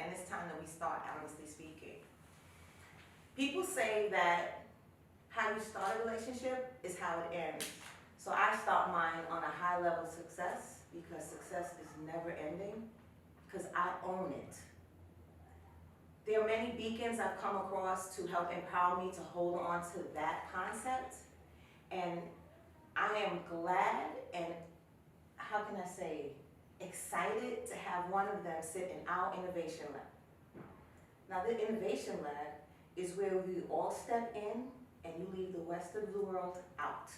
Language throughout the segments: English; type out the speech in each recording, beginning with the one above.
and it's time that we start honestly speaking. People say that how you start a relationship is how it ends. So I start mine on a high level of success because success is never ending because I own it. There are many beacons I've come across to help empower me to hold on to that concept. And I am glad and, how can I say, excited to have one of them sit in our innovation lab. Now the innovation lab is where we all step in and you leave the rest of the world out.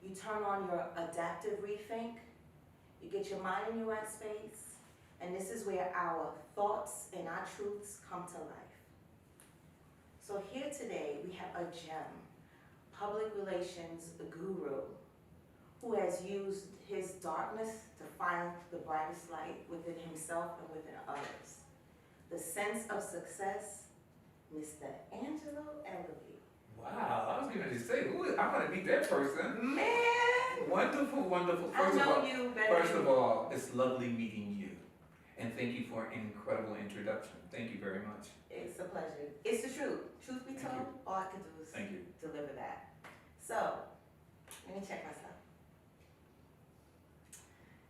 You turn on your adaptive rethink, you get your mind in your right space, and this is where our thoughts and our truths come to life. So here today we have a gem, public relations guru, who has used his darkness to find the brightest light within himself and within others. The sense of success, Mr. Angelo Ellerbee. Wow, I was going to say, ooh, I want to meet that person. Man! Wonderful, wonderful. First of all, it's lovely meeting you. And thank you for an incredible introduction. Thank you very much. It's a pleasure. It's the truth. Truth be told, all I can do is deliver that. So, let me check myself.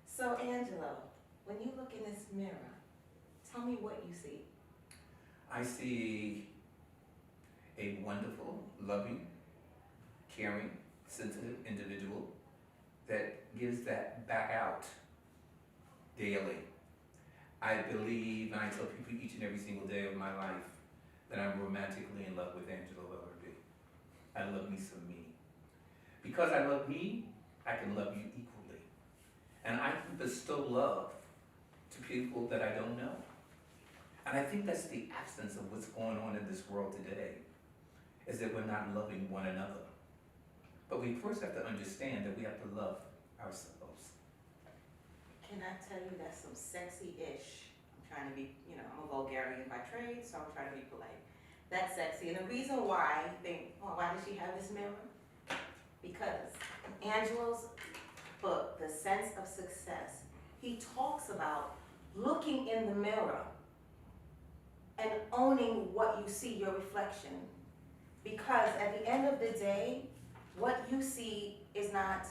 So, Angelo, when you look in this mirror, tell me what you see. I see a wonderful, loving, caring, sensitive individual that gives that back out daily. I believe, and I tell people each and every single day of my life, that I'm romantically in love with Angelo Ellerbee. I love me some me. Because I love me, I can love you equally. And I can bestow love to people that I don't know. And I think that's the absence of what's going on in this world today, is that we're not loving one another. But we first have to understand that we have to love ourselves. Can I tell you that's some sexy-ish? I'm trying to be, I'm a vulgarian by trade, so I'm trying to be polite. That's sexy. And the reason why I think, why does she have this mirror? Because Angelo's book, The Sense of Success, he talks about looking in the mirror and owning what you see, your reflection. Because at the end of the day, what you see is not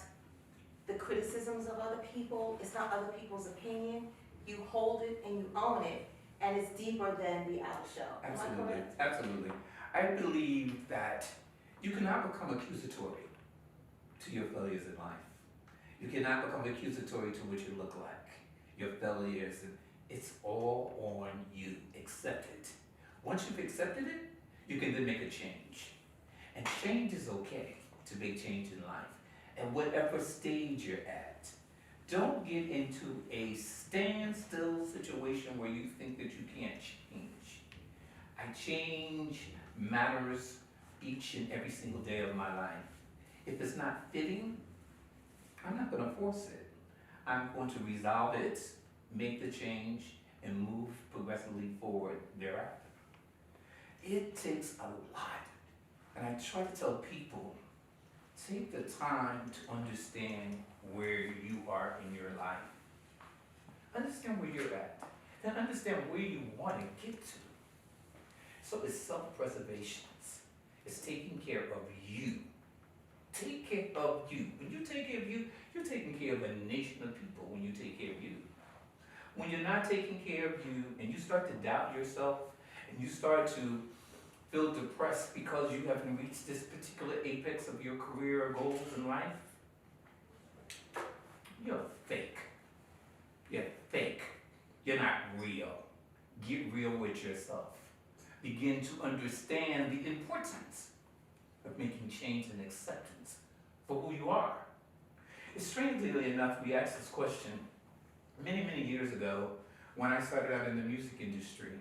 the criticisms of other people, it's not other people's opinion. You hold it and you own it, and it's deeper than the outer shell. Absolutely, absolutely. I believe that you cannot become accusatory to your failures in life. You cannot become accusatory to what you look like, your failures. It's all on you. Accept it. Once you've accepted it, you can then make a change. And change is okay to make change in life. At whatever stage you're at, don't get into a standstill situation where you think that you can't change. I change matters each and every single day of my life. If it's not fitting, I'm not going to force it. I'm going to resolve it, make the change, and move progressively forward thereafter. It takes a lot. And I try to tell people, take the time to understand where you are in your life. Understand where you're at. Then understand where you want to get to. So it's self-preservation. It's taking care of you. Take care of you. When you take care of you, you're taking care of a nation of people when you take care of you. When you're not taking care of you and you start to doubt yourself and you start to feel depressed because you haven't reached this particular apex of your career or goals in life, you're fake. You're fake. You're not real. Get real with yourself. Begin to understand the importance of making change and acceptance for who you are. Strangely enough, we asked this question many, many years ago when I started out in the music industry.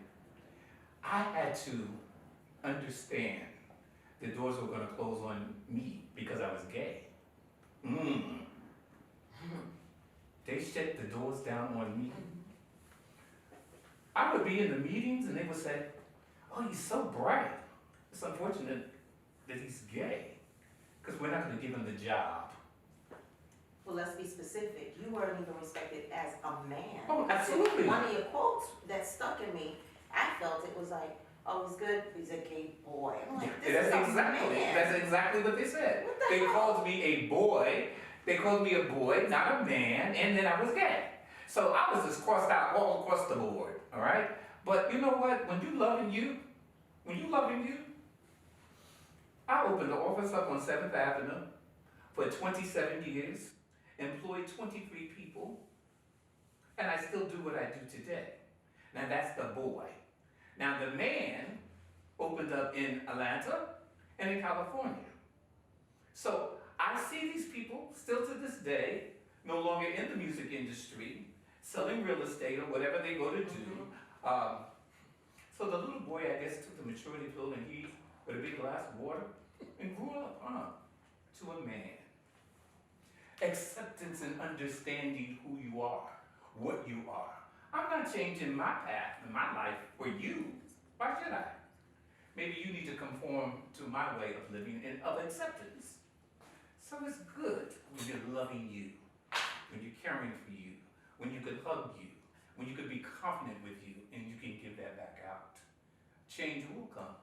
I had to understand the doors were going to close on me because I was gay. They shut the doors down on me. I would be in the meetings and they would say, "Oh, he's so bright. It's unfortunate that he's gay because we're not going to give him the job." Well, let's be specific. You weren't even respected as a man. Oh, absolutely. One of your quotes that stuck in me, felt it was like, oh, he's good, he's a gay boy. I'm like, Yeah, this is a man. that's exactly what they said. What the They hell? called me a boy. They called me a boy, not a man, and then I was gay. So I was just crossed out all across the board, all right? But you know what? When you loving you, I opened the office up on 7th Avenue for 27 years, employed 23 people, and I still do what I do today. Now that's the boy. Now the man opened up in Atlanta and in California. So I see these people still to this day, no longer in the music industry, selling real estate or whatever they go to do. So the little boy, I guess, took the maturity pill and he, with a big glass of water, and grew up to a man. Acceptance and understanding who you are, what you are. I'm not changing my path in my life for you. Why should I? Maybe you need to conform to my way of living and of acceptance. So it's good when you're loving you, when you're caring for you, when you could hug you, when you could be confident with you, and you can give that back out. Change will come.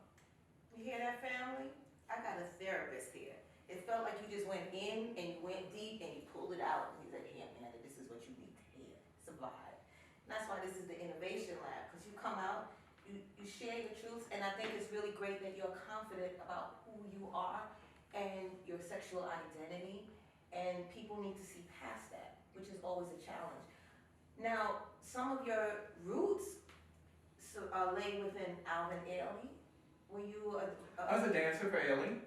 You hear that, family? I got a therapist here. It felt like you just went in and you went deep and you pulled it out. And he's like, yeah, man, this is what you need to hear. Survive. And that's why this is the Innovation Lab, because you come out, you share your truths, and I think it's really great that you're confident about who you are and your sexual identity, and people need to see past that, which is always a challenge. Now, some of your roots lay within Alvin Ailey. Were you I was a dancer for Ailey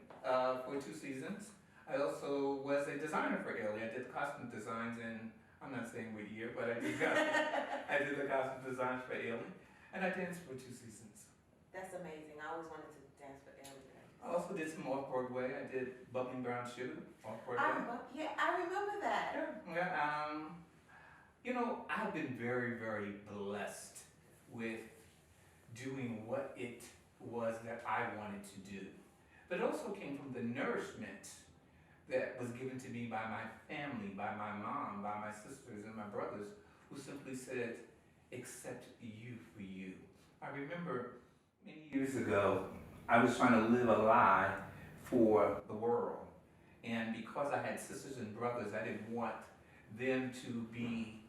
for 2 seasons. I also was a designer for Ailey. I did costume designs in, I'm not saying what year, but I did the costume designs for Ailey. And I danced for 2 seasons. That's amazing. I always wanted to dance for Ailey. I also did some off-Broadway. I did Bubbling Brown Sugar off-Broadway. I remember that. Yeah. You know, I've been very, very blessed with doing what it was that I wanted to do. But it also came from the nourishment that was given to me by my family, by my mom, by my sisters and my brothers, who simply said, accept you for you. I remember many years ago, I was trying to live a lie for the world. And because I had sisters and brothers, I didn't want them to be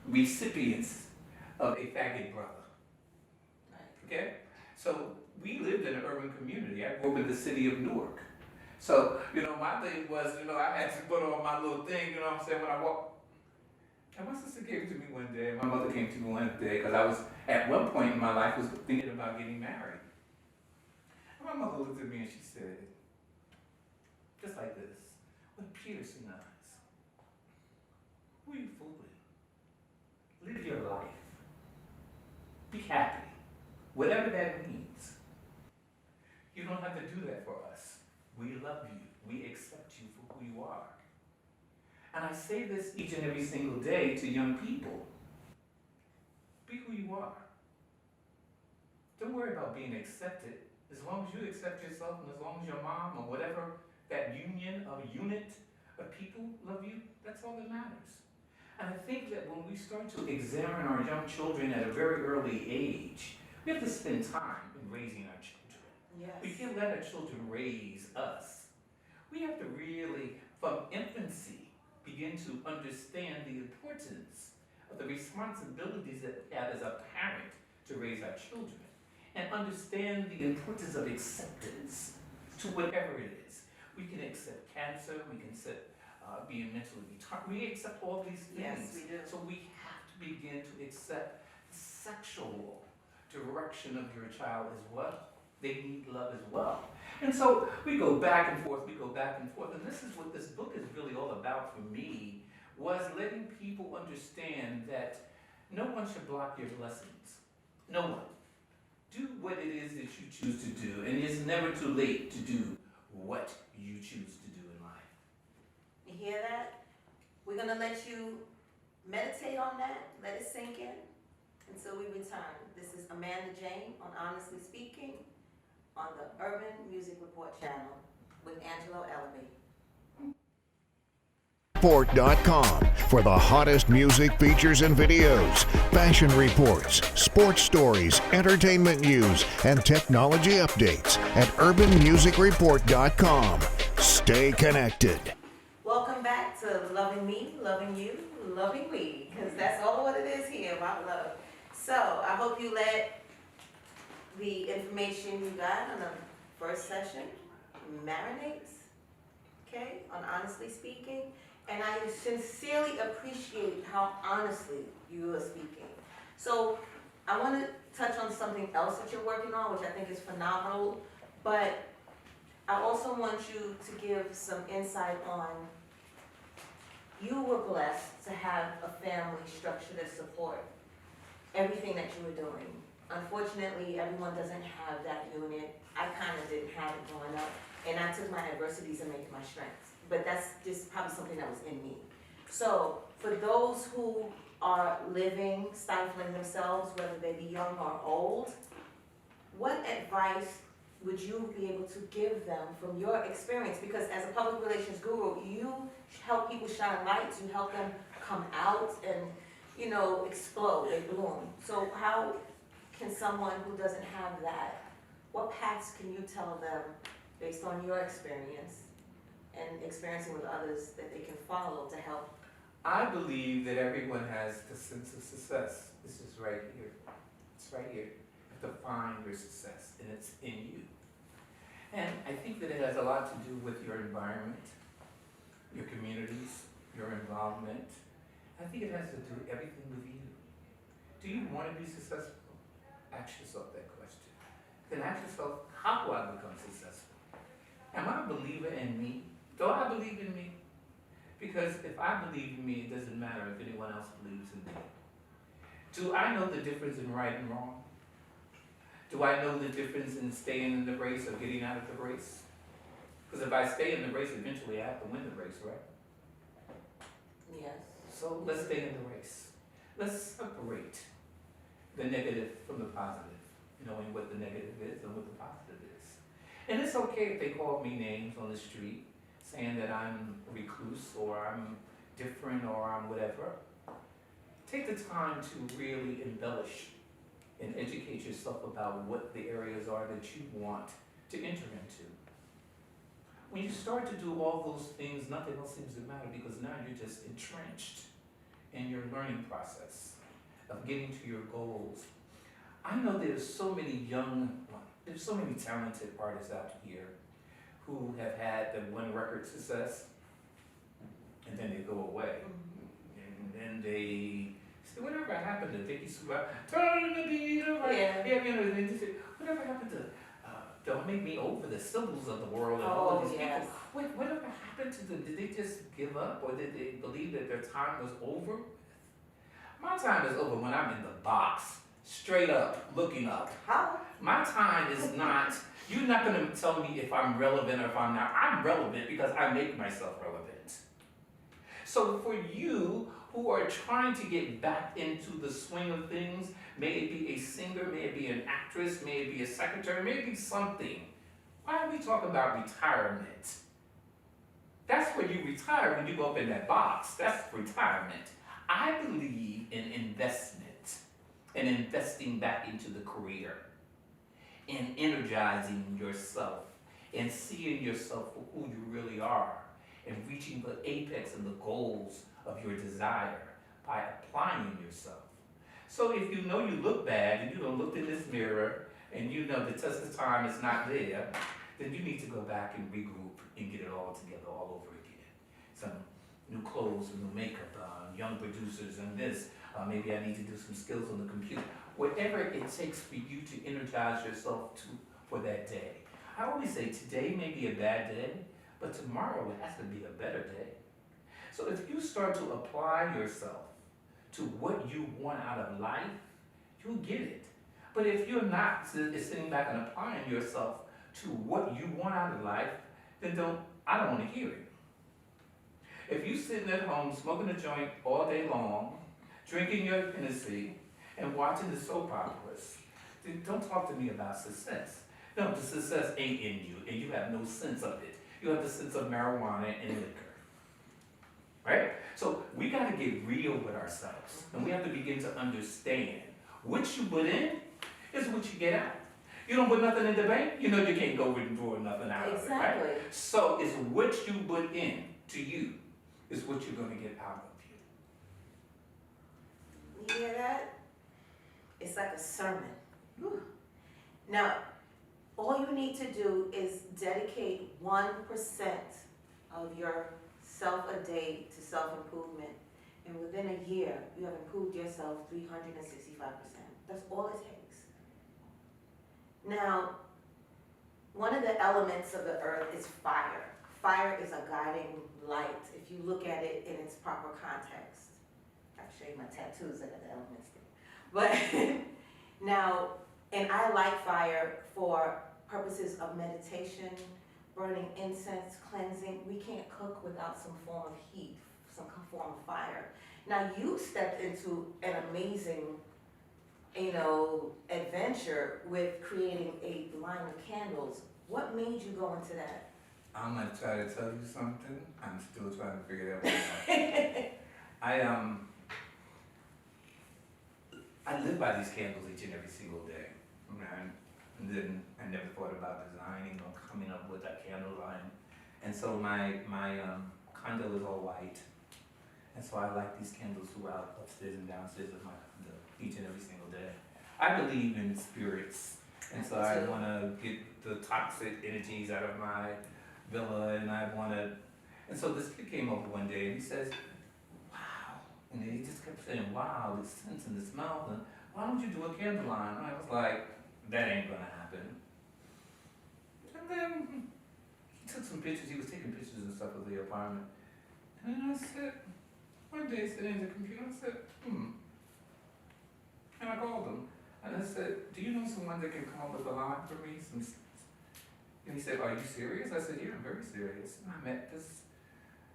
recipients of a faggot brother. Okay? So we lived in an urban community. I grew up in the city of Newark. So, you know, my thing was, you know, I had to put on my little thing, you know what I'm saying, when I walked. And my sister came to me one day, my mother came to me one day, because I was, at one point in my life, was thinking about getting married. And my mother looked at me and she said, just like this, with piercing eyes, who are you fooling? Live your life. Be happy. Whatever that means. You don't have to do that for us. We love you. We accept you for who you are. And I say this each and every single day to young people. Be who you are. Don't worry about being accepted. As long as you accept yourself and as long as your mom or whatever, that union or unit of people love you, that's all that matters. And I think that when we start to examine our young children at a very early age, we have to spend time in raising our children. Yes. We can't let our children raise us. We have to really, from infancy, begin to understand the importance of the responsibilities that we have as a parent to raise our children, and understand the importance of acceptance to whatever it is. We can accept cancer, we can accept being mentally retarded, we accept all these things. Yes, we do. So we have to begin to accept the sexual direction of your child as well. They need love as well. And so we go back and forth, and this is what this book is really all about for me, was letting people understand that no one should block your blessings. No one. Do what it is that you choose to do, and it's never too late to do what you choose to do in life. You hear that? We're going to let you meditate on that, let it sink in until we return. This is Amanda Jane on Honestly Speaking on the Urban Music Report channel with Angelo Ellerbee. musicreport.com for the hottest music features and videos, fashion reports, sports stories, entertainment news, and technology updates at urbanmusicreport.com. Stay connected. Welcome back to Loving Me, Loving You, Loving We, because that's all what it is here, about love. So I hope you let the information you got on the first session marinates, okay, on honestly speaking. And I sincerely appreciate how honestly you are speaking. So I want to touch on something else that you're working on, which I think is phenomenal, but I also want you to give some insight on, you were blessed to have a family structure that support everything that you were doing. Unfortunately, everyone doesn't have that unit. I kind of didn't have it growing up, and I took my adversities and made it my strengths. But that's just probably something that was in me. So for those who are living, stifling themselves, whether they be young or old, what advice would you be able to give them from your experience? Because as a public relations guru, you help people shine lights, you help them come out and, you know, explode, they bloom. So how can someone who doesn't have that, what paths can you tell them based on your experience and experiencing with others that they can follow to help? I believe that everyone has the sense of success. This is right here. It's right here. You have to find your success, and it's in you. And I think that it has a lot to do with your environment, your communities, your involvement. I think it has to do everything with you. Do you want to be successful? Ask yourself that question. Then ask yourself, how do I become successful? Am I a believer in me? Do I believe in me? Because if I believe in me, it doesn't matter if anyone else believes in me. Do I know the difference in right and wrong? Do I know the difference in staying in the race or getting out of the race? Because if I stay in the race, eventually I have to win the race, right? Yes. So let's stay in the race. Let's separate the negative from the positive, knowing what the negative is and what the positive is. And it's okay if they call me names on the street, saying that I'm a recluse or I'm different or I'm whatever. Take the time to really embellish and educate yourself about what the areas are that you want to enter into. When you start to do all those things, nothing else seems to matter, because now you're just entrenched in your learning process of getting to your goals. I know there's so many there's so many talented artists out here who have had the one record success, and then they go away. And then they say, whatever happened to Vicky Suba? Turn the beat around. Yeah. You know, they say, whatever happened to Don't Make Me Over, the Symbols of the World, and all of these yes. people? Whatever happened to them? Did they just give up, or did they believe that their time was over? My time is over when I'm in the box, straight up, looking up. How? My time is not, you're not gonna tell me if I'm relevant or if I'm not. I'm relevant because I make myself relevant. So for you who are trying to get back into the swing of things, may it be a singer, may it be an actress, may it be a secretary, may it be something. Why are we talking about retirement? That's where you retire, when you go up in that box. That's retirement. I believe in investment and investing back into the career and energizing yourself and seeing yourself for who you really are and reaching the apex and the goals of your desire by applying yourself. So if you know you look bad and you don't look in this mirror and you know the test of time is not there, then you need to go back and regroup and get it all together all over again. Some new clothes and new makeup, young producers and this, maybe I need to do some skills on the computer. Whatever it takes for you to energize yourself for that day. I always say today may be a bad day, but tomorrow it has to be a better day. So if you start to apply yourself to what you want out of life, you'll get it. But if you're not sitting back and applying yourself to what you want out of life, then I don't want to hear it. If you're sitting at home smoking a joint all day long, drinking your Hennessy, and watching the soap operas, then don't talk to me about success. No, the success ain't in you, and you have no sense of it. You have the sense of marijuana and liquor, right? So we got to get real with ourselves, and we have to begin to understand what you put in is what you get out. You don't put nothing in the bank, you know you can't go withdraw nothing out of it, Exactly. right? So it's what you put in to you is what you're going to get out of you. You hear that? It's like a sermon. Whew. Now, all you need to do is dedicate 1% of yourself a day to self-improvement, and within a year, you have improved yourself 365%. That's all it takes. Now, one of the elements of the earth is fire. Fire is a guiding light if you look at it in its proper context. I'll show you my tattoos that are the elements there. But now, and I like fire for purposes of meditation, burning incense, cleansing. We can't cook without some form of heat, some form of fire. Now, you stepped into an amazing, adventure with creating a line of candles. What made you go into that? I'm gonna try to tell you something. I'm still trying to figure that out. I live by these candles each and every single day. And then I never thought about designing or coming up with that candle line. And so my condo is all white. And so I light these candles throughout upstairs and downstairs of my condo each and every single day. I believe in spirits. And so I want to get the toxic energies out of my villa, and so this kid came over one day and he says, wow, and he just kept saying, wow, the scents and the smells, and why don't you do a candle line? And I was like, that ain't gonna happen. And then he took some pictures, he was taking pictures and stuff of the apartment, and then I said, one day sitting in the computer, I said, and I called him, and I said, do you know someone that can come up with a line for me? And he said, are you serious? I said, yeah, I'm very serious. And I met this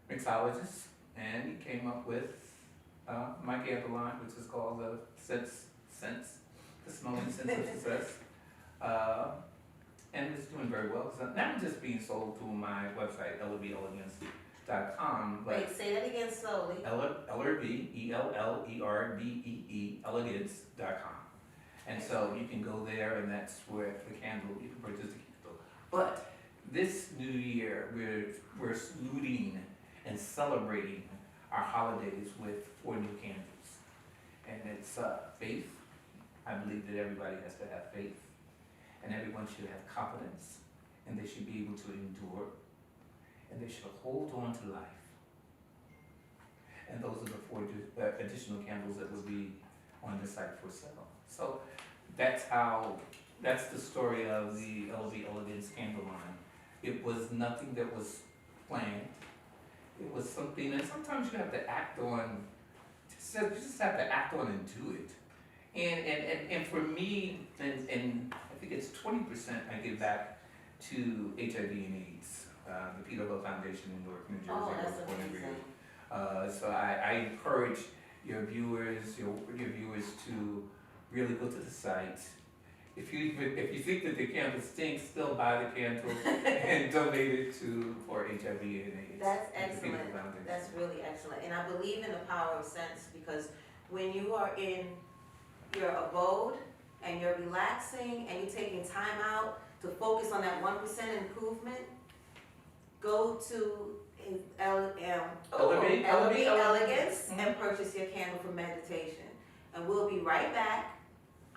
mixologist, and he came up with my candle line, which is called the Scents, the Smelling Sense of Success. And it's doing very well. So now I'm just being sold through my website, ellerbee.com. Wait, say that again slowly. Ellerbee, ELLERBEE, elegance.com. And so you can go there, and that's where the candle, you can purchase the candle. But this new year, we're saluting and celebrating our holidays with 4 new candles. And it's faith. I believe that everybody has to have faith. And everyone should have confidence. And they should be able to endure. And they should hold on to life. And those are the 4 additional candles that will be on the site for sale. So that's the story of the LV Elegance candle line. It was nothing that was planned. It was something, and sometimes you have to act on, you just have to act on and do it. And for me, and I think it's 20% I give back to HIV and AIDS, the Peter Hill Foundation in Newark, New Jersey. Oh, that's amazing. So I encourage your viewers to really go to the site. If you think that the candle stinks, still buy the candle and donate it for HIV and AIDS. That's excellent. That's really excellent. And I believe in the power of scents, because when you are in your abode and you're relaxing and you're taking time out to focus on that 1% improvement, go to Ellerbee Elegance and purchase your candle for meditation. And we'll be right back,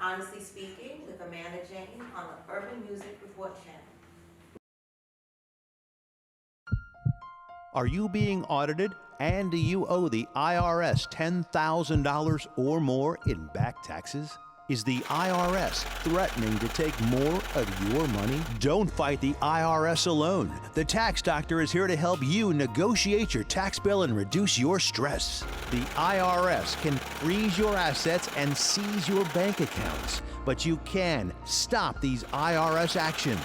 honestly speaking, with Amanda Jane on the Urban Music Report channel. Are you being audited and do you owe the IRS $10,000 or more in back taxes? Is the IRS threatening to take more of your money? Don't fight the IRS alone. The Tax Doctor is here to help you negotiate your tax bill and reduce your stress. The IRS can freeze your assets and seize your bank accounts, but you can stop these IRS actions.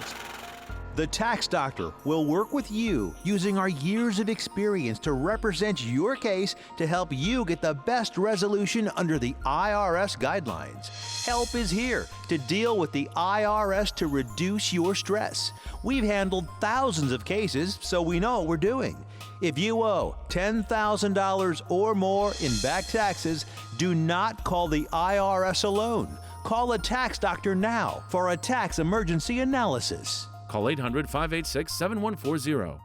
The Tax Doctor will work with you using our years of experience to represent your case to help you get the best resolution under the IRS guidelines. Help is here to deal with the IRS to reduce your stress. We've handled thousands of cases, so we know what we're doing. If you owe $10,000 or more in back taxes, do not call the IRS alone. Call a tax doctor now for a tax emergency analysis. Call 800-586-7140.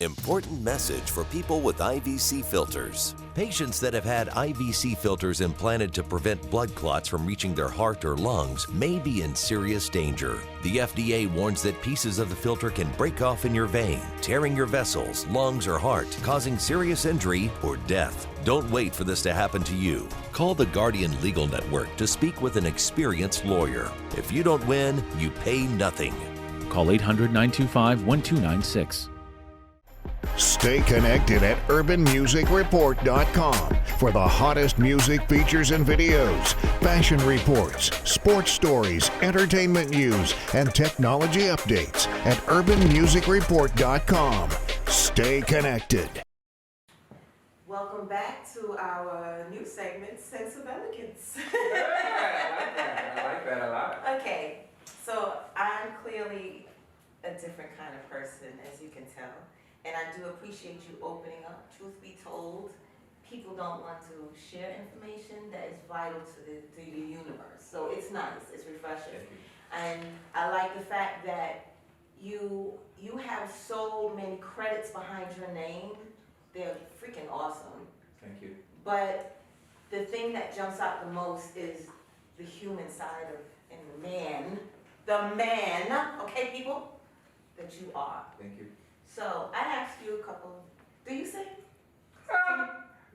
Important message for people with IVC filters. Patients that have had IVC filters implanted to prevent blood clots from reaching their heart or lungs may be in serious danger. The FDA warns that pieces of the filter can break off in your vein, tearing your vessels, lungs, or heart, causing serious injury or death. Don't wait for this to happen to you. Call the Guardian Legal Network to speak with an experienced lawyer. If you don't win, you pay nothing. Call 800-925-1296. Stay connected at urbanmusicreport.com for the hottest music features and videos, fashion reports, sports stories, entertainment news, and technology updates at urbanmusicreport.com. Stay connected. Welcome back to our new segment, Sense of Elegance. I like that a lot. Okay, so I'm clearly a different kind of person, as you can tell. And I do appreciate you opening up. Truth be told, people don't want to share information that is vital to the universe. So it's nice, it's refreshing. And I like the fact that you have so many credits behind your name. They're freaking awesome. Thank you. But the thing that jumps out the most is the human side of, and the man, okay people, that you are. Thank you. So I asked you a couple, do you sing?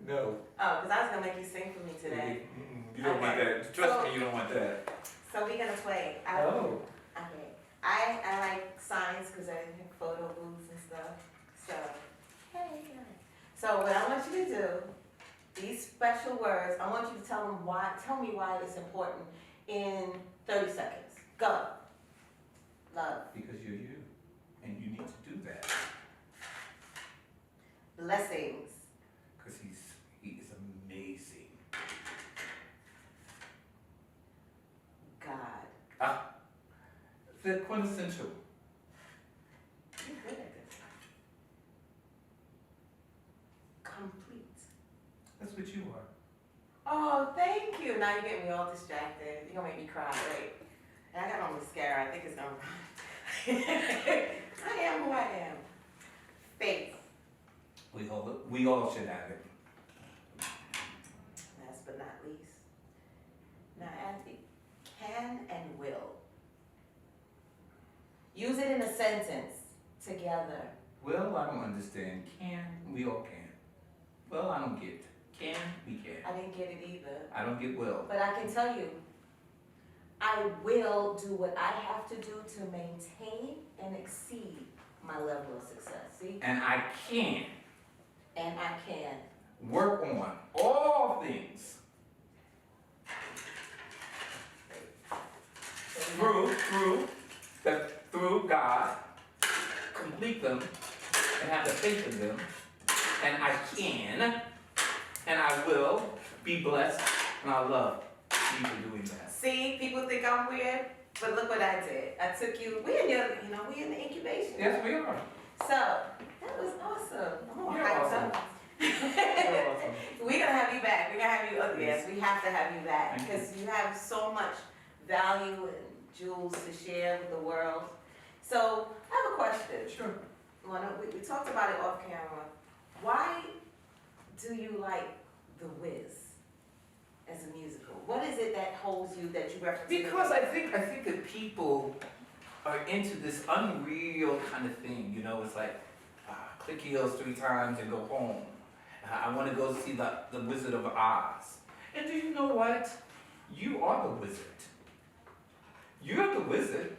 No. Oh, because I was going to make you sing for me today. You don't want Okay. that. Trust me, you don't want that. So we're going to play. Oh. Okay. I like signs because I have photo booths and stuff. So, hey. So what I want you to do, these special words, I want you to tell me why it's important in 30 seconds. Go. Love. Because you're you, and you need to do that. Blessings. Because he is amazing. God. The quintessential. You're good at this. Complete. That's what you are. Oh, thank you. Now you're getting me all distracted. You're going to make me cry, right? And I got on mascara. I think it's going to run. I am who I am. Faith. We all should have it. Last but not least. Now, Anthony, can and will. Use it in a sentence together. Well, I don't understand. Can, we all can. Well, I don't get. Can, we can. I didn't get it either. I don't get will. But I can tell you, I will do what I have to do to maintain and exceed my level of success. See? And I can And I can. work on all things through God, complete them, and have the faith in them. And I can, and I will be blessed, and I love you for doing that. See, people think I'm weird, but look what I did. I took you, we in the incubation. Yes, we are. So, that was awesome. I'm all You're hyped awesome. up. You're awesome. We're gonna have you back. We're gonna have you, yes, we have to have you back Thank you. because you have so much value and jewels to share with the world. So, I have a question. Sure. Well, we talked about it off camera. Why do you like The Wiz as a musical? What is it that holds you, that you reference? Because I think that people are into this unreal kind of thing. You know, it's like click heels 3 times and go home. I want to go see the Wizard of Oz. And do you know what? You are the wizard. You're the wizard.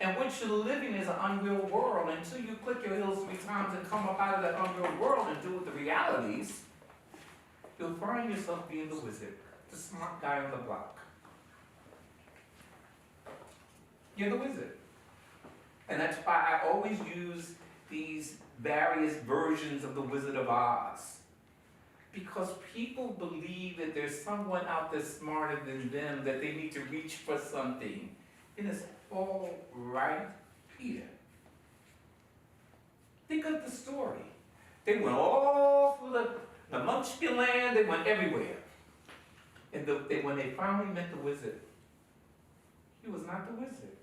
And what you're living is an unreal world. Until you click your heels 3 times and come up out of that unreal world and deal with the realities, you'll find yourself being the wizard, the smart guy on the block. You're the wizard. And that's why I always use these various versions of the Wizard of Oz. Because people believe that there's someone out there smarter than them, that they need to reach for something. And it's all right here. Think of the story. They went all through the Munchkin land, they went everywhere. And when they finally met the wizard, he was not the wizard.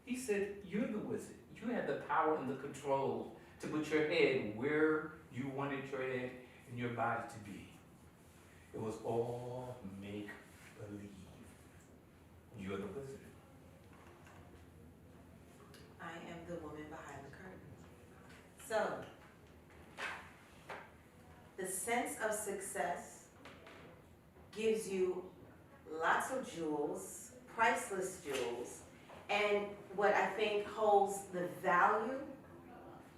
He said, you're the wizard. You had the power and the control to put your head where you wanted your head and your body to be. It was all make-believe. You're the wizard. I am the woman behind the curtain. So, the sense of success gives you lots of jewels, priceless jewels, and what I think holds the value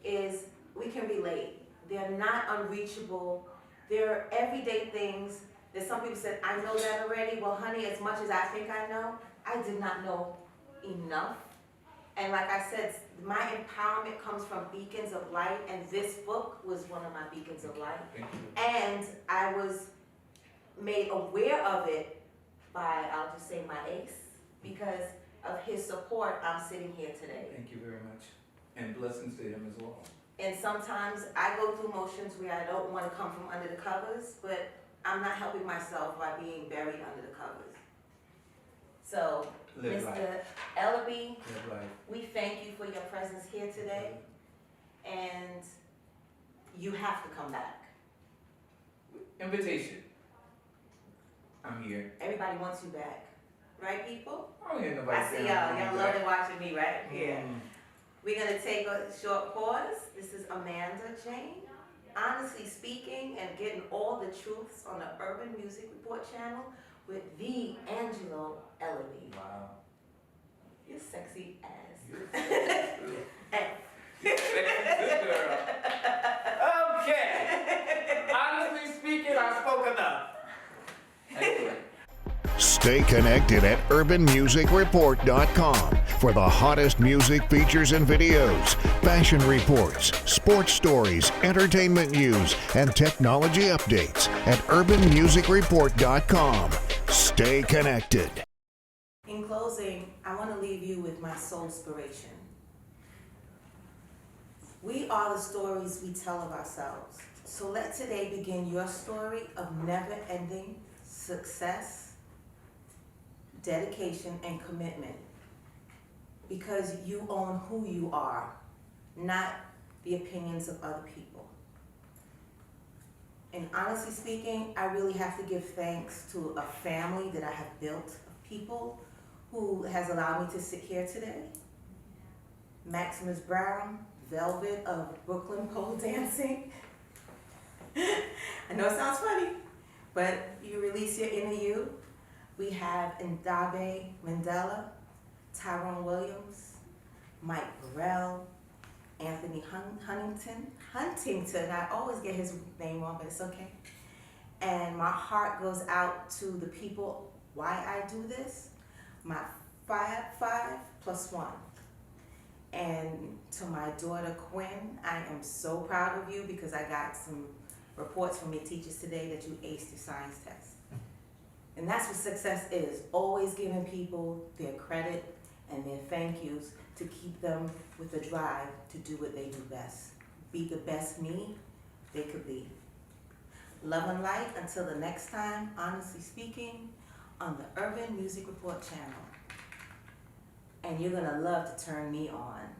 is we can relate. They're not unreachable. They're everyday things that some people said, I know that already. Well, honey, as much as I think I know, I did not know enough. And like I said, my empowerment comes from beacons of light, and this book was one of my beacons of light. And I was made aware of it by, I'll just say, my ace, because of his support, I'm sitting here today. Thank you very much. And blessings to him as well. And sometimes I go through motions where I don't want to come from under the covers, but I'm not helping myself by being buried under the covers. So, Live Mr. life. Ellerbee, Live life. we thank you for your presence here today, and you have to come back. Invitation. I'm here. Everybody wants you back, right, people? Oh, yeah, nobody. I see y'all love it watching me, right? Yeah. Mm. We're gonna take a short pause. This is Amanda Jane. Honestly speaking, and getting all the truths on the Urban Music Report channel with the Angelo Ellerbee. Wow. You're sexy as. You're sexy. F. You're sexy good girl. Okay. Honestly speaking, I spoke enough. Excellent. Stay connected at urbanmusicreport.com for the hottest music features and videos, fashion reports, sports stories, entertainment news, and technology updates at urbanmusicreport.com. Stay connected. In closing, I want to leave you with my soul inspiration. We are the stories we tell of ourselves. So let today begin your story of never-ending success, dedication, and commitment. Because you own who you are, not the opinions of other people. And honestly speaking, I really have to give thanks to a family that I have built of people who has allowed me to sit here today. Maximus Brown, Velvet of Brooklyn Pole Dancing. I know it sounds funny, but you release your inner you. We have Ndabe Mandela, Tyrone Williams, Mike Burrell, Anthony Huntington. I always get his name wrong, but it's okay. And my heart goes out to the people, why I do this, my 5+1. And to my daughter Quinn, I am so proud of you because I got some reports from your teachers today that you aced your science test. And that's what success is, always giving people their credit and their thank yous to keep them with the drive to do what they do best. Be the best me they could be. Love and light until the next time, honestly speaking, on the Urban Music Report channel. And you're gonna love to turn me on.